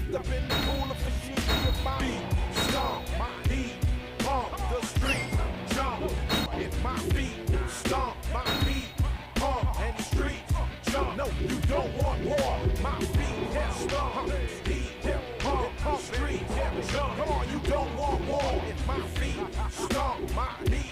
Stepped up in the cooler for sheep with my feet stomp, my heat pump, the streets jump. If my feet stomp, my feet pump, and the streets jump. No, you don't want war. My feet stomp, heat pump, streets jump. Come on, you don't want war. If my feet stomp, my heat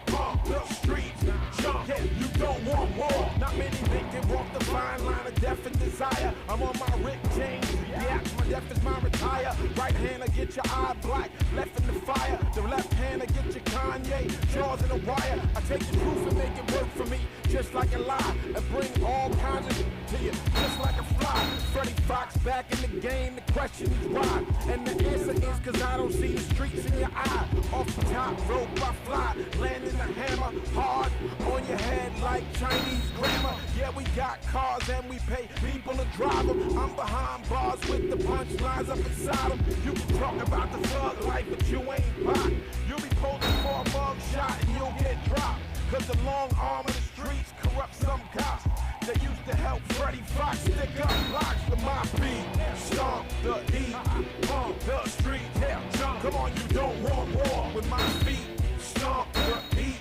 pump, the streets jump. Yeah, you don't want war. Not many men can walk the fine line of death and desire. I'm on my Rick James. Yeah, my death is my retire. Right hand, I get your eye black. Left in the fire. The left hand, I get your Kanye. Jaws in the wire. I take the truth and make it work for me. Just like a lie. And bring all kinds of to you. Just like a fly. Freddie Fox back in the game. The question is why. And the answer is cause I don't see the streets in your eye. Off the top rope, I fly. Landing the hammer hard on your head like Chinese grammar. Yeah, we got cars and we pay people to drive them. I'm behind bars with the punchlines up inside them. You can talk about the thug life, but you ain't pop. You'll be posing for a mug shot and you'll get dropped. Cause the long arm of the streets corrupt some cops. They used to help Freddie Fox stick up blocks with my feet. Stomp the heat, pump the street, yeah, jump. Come on, you don't want war with my feet. Stomp the heat.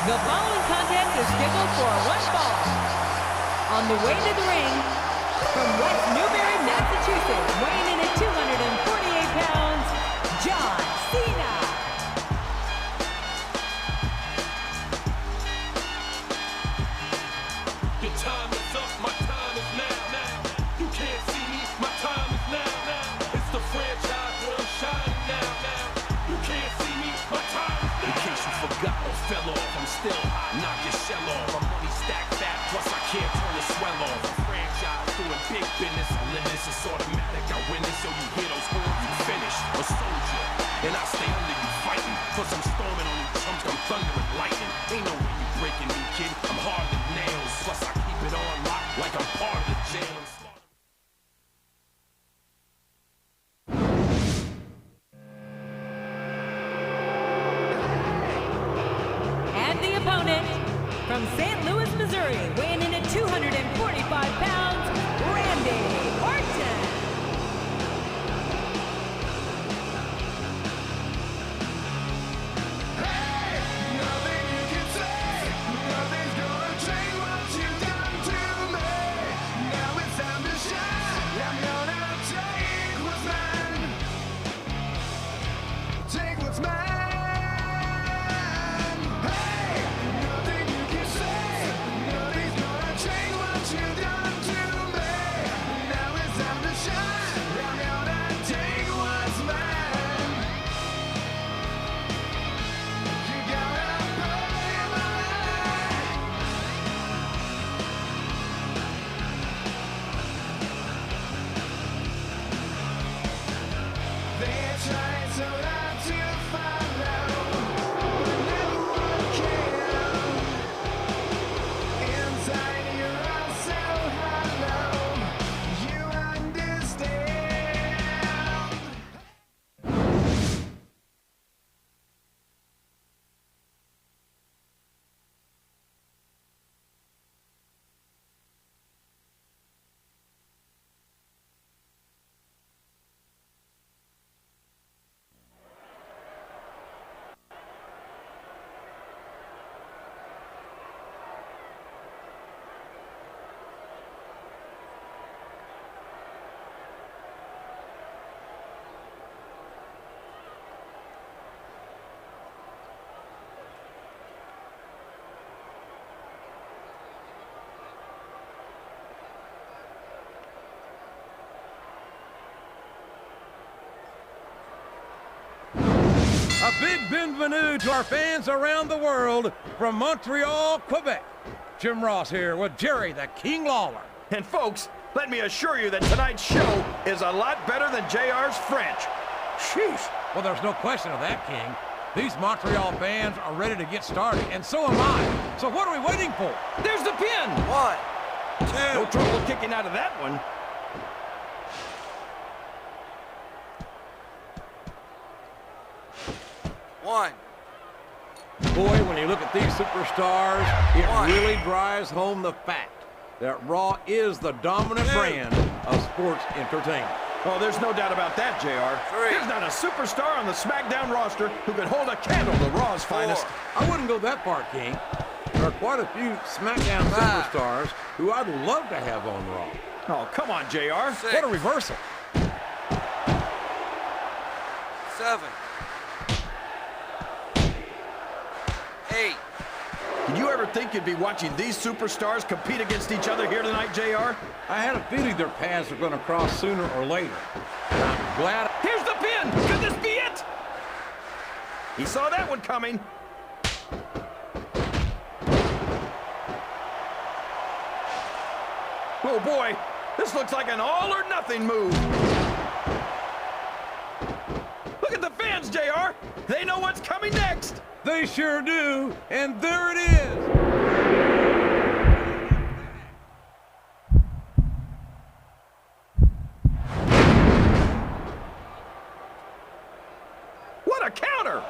The following contest is scheduled for one fall. On the way to the ring, from West Newbury, Massachusetts, weighing in at 248 pounds, John Cena. Your time is up, my time is now. You can't see me, my time is now. It's the franchise where I'm shining now. You can't see me, my time is now. In case you forgot or fell off, I'm still knock your shell off. My money stacked fat, plus I can't turn the swell off. A franchise doing big business, I live this, it's automatic. I win it, so you hear those horns, you finished. A soldier, and I stay under you fighting. Plus I'm storming on you chumps, I'm thunder and lightning. Ain't no way you breaking me, kid. I'm hard as nails. Plus I keep it on lock like I'm part of the jail. From St. Louis, Missouri, weighing in at 245 pounds, Randy Orton. Hey, nothing you can say, nothing's gonna change what you've done to me. Now it's time to shine. I'm gonna take what's mine. Take what's mine. A big bienvenue to our fans around the world from Montreal, Quebec. Jim Ross here with Jerry the King Lawler. And folks, let me assure you that tonight's show is a lot better than JR's French. Sheesh. Well, there's no question of that, King. These Montreal fans are ready to get started, and so am I. So what are we waiting for? There's the pin. 1, 2. No trouble kicking out of that one. One. Boy, when you look at these superstars, it One. really drives home the fact that Raw is the dominant brand of sports entertainment. Oh, there's no doubt about that, JR. 3. There's not a superstar on the SmackDown roster who could hold a candle to Raw's 4. finest. I wouldn't go that far, King. There are quite a few SmackDown 5. superstars who I'd love to have on Raw. Oh, come on, JR. 6. What a reversal. 7. 8. Did you ever think you'd be watching these superstars compete against each other here tonight, JR? I had a feeling their paths were going to cross sooner or later. And I'm glad. Here's the pin. Could this be it? He saw that one coming. Oh, boy. This looks like an all-or-nothing move. Look at the fans, JR. They know what's coming next. They sure do, and there it is. What a counter!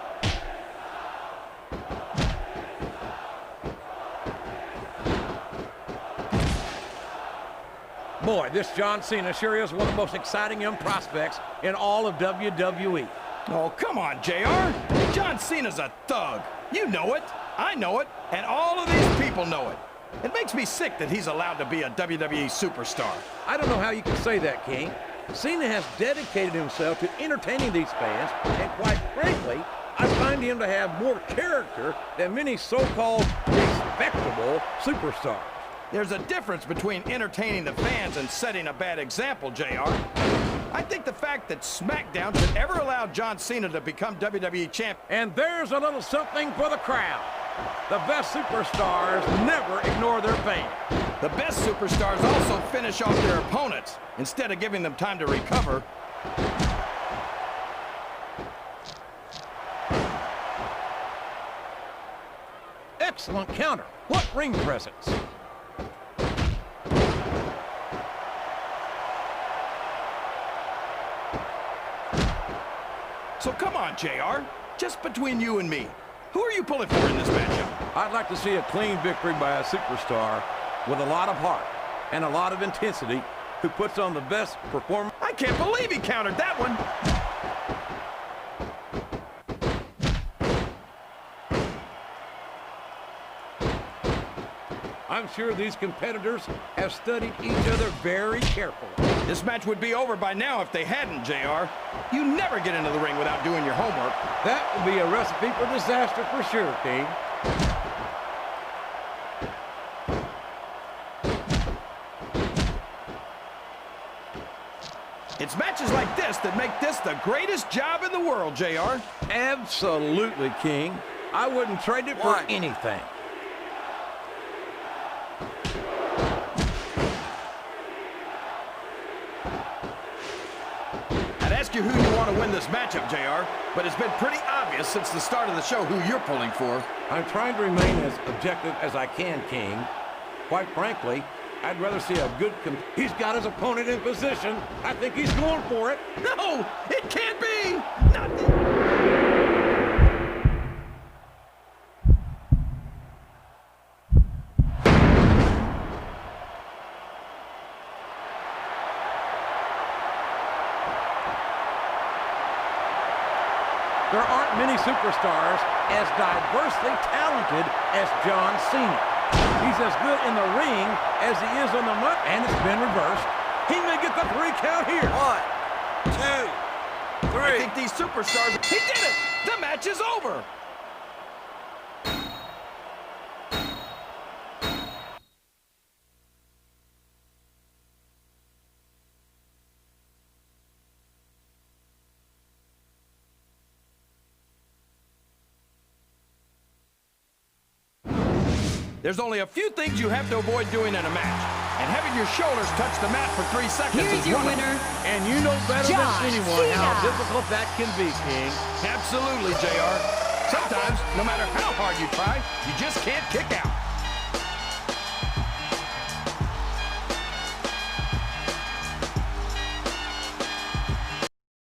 Boy, this John Cena sure is one of the most exciting young prospects in all of WWE. Oh, come on, JR. John Cena's a thug. You know it. I know it. And all of these people know it. It makes me sick that he's allowed to be a WWE superstar. I don't know how you can say that, King. Cena has dedicated himself to entertaining these fans, and quite frankly, I find him to have more character than many so-called respectable superstars. There's a difference between entertaining the fans and setting a bad example, JR. I think the fact that SmackDown should ever allow John Cena to become WWE champ. And there's a little something for the crowd. The best superstars never ignore their fans. The best superstars also finish off their opponents instead of giving them time to recover. Excellent counter. What ring presence. So come on, JR. Just between you and me, who are you pulling for in this matchup? I'd like to see a clean victory by a superstar with a lot of heart and a lot of intensity who puts on the best performance. I can't believe he countered that one. I'm sure these competitors have studied each other very carefully. This match would be over by now if they hadn't, JR. You never get into the ring without doing your homework. That would be a recipe for disaster for sure, King. It's matches like this that make this the greatest job in the world, JR. Absolutely, King. I wouldn't trade it for 1. anything. I'd ask you who you want to win this matchup, JR, but it's been pretty obvious since the start of the show who you're pulling for. I'm trying to remain as objective as I can, King. Quite frankly, I'd rather see a good He's got his opponent in position. I think he's going for it. No, it can't be. Not There aren't many superstars as diversely talented as John Cena. He's as good in the ring as he is on the mic, and it's been reversed. He may get the 3 count here. 1, 2, 3. I think these superstars... He did it! The match is over! There's only a few things you have to avoid doing in a match, and having your shoulders touch the mat for 3 seconds Here's is your one of them. winner, And you know better John than anyone how Cena. difficult that can be, King. Absolutely, JR. Sometimes, no matter how hard you try, you just can't kick out.